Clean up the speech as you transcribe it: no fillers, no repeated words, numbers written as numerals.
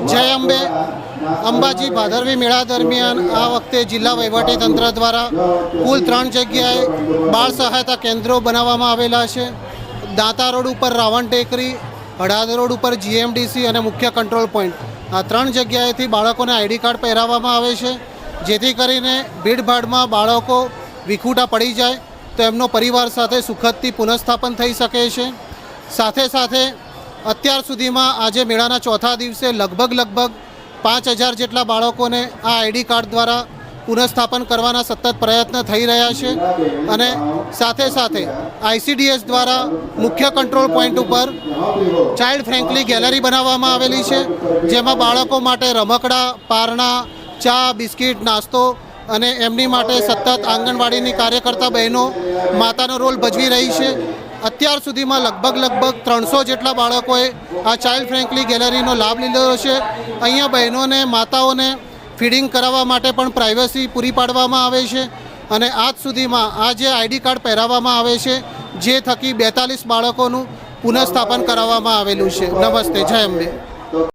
જય અંબે અંબાજી ભાદરવી મેળા દરમિયાન આ વખતે જિલ્લા વહીવટીતંત્ર દ્વારા કુલ 3 જગ્યાએ બાળ સહાયતા કેન્દ્રો બનાવવામાં આવેલા છે. દાંતા રોડ ઉપર રાવણ ટેકરી, હળાદ રોડ ઉપર જીએમડીસી અને મુખ્ય કંટ્રોલ પોઈન્ટ, આ 3 જગ્યાએથી બાળકોને આઈડી કાર્ડ પહેરાવવામાં આવે છે, જેથી કરીને ભીડભાડમાં બાળકો વિખૂટા પડી જાય તો એમનો પરિવાર સાથે સુખદથી પુનઃસ્થાપન થઈ શકે છે. સાથે સાથે અત્યાર સુધીમાં આજે મેળાના ચોથા દિવસે લગભગ 5000 જેટલા બાળકોને આ આઈડી કાર્ડ દ્વારા પુનઃસ્થાપન કરવાના સતત પ્રયત્ન થઈ રહ્યા છે. અને સાથે સાથે આઈસીડીએસ દ્વારા મુખ્ય કંટ્રોલ પોઈન્ટ ઉપર ચાઇલ્ડ ફ્રેન્કલી ગેલેરી બનાવવામાં આવેલી છે, જેમાં બાળકો માટે રમકડા, પારણા, ચા, બિસ્કિટ, નાસ્તો અને એમની માટે સતત આંગણવાડીની કાર્યકર્તા બહેનો માતાનો રોલ ભજવી રહી છે. અત્યાર સુધીમાં લગભગ 300 જેટલા બાળકોએ આ ચાઇલ્ડ ફ્રેન્કલી ગેલેરીનો લાભ લીધો છે. અહીંયા બહેનોને, માતાઓને ફીડિંગ કરાવવા માટે પણ પ્રાઇવસી પૂરી પાડવામાં આવે છે. અને આજ સુધીમાં આ જે આઈડી કાર્ડ પહેરાવવામાં આવે છે, જે થકી 42 બાળકોનું પુનઃસ્થાપન કરાવવામાં આવેલું છે. નમસ્તે, જય અંબે.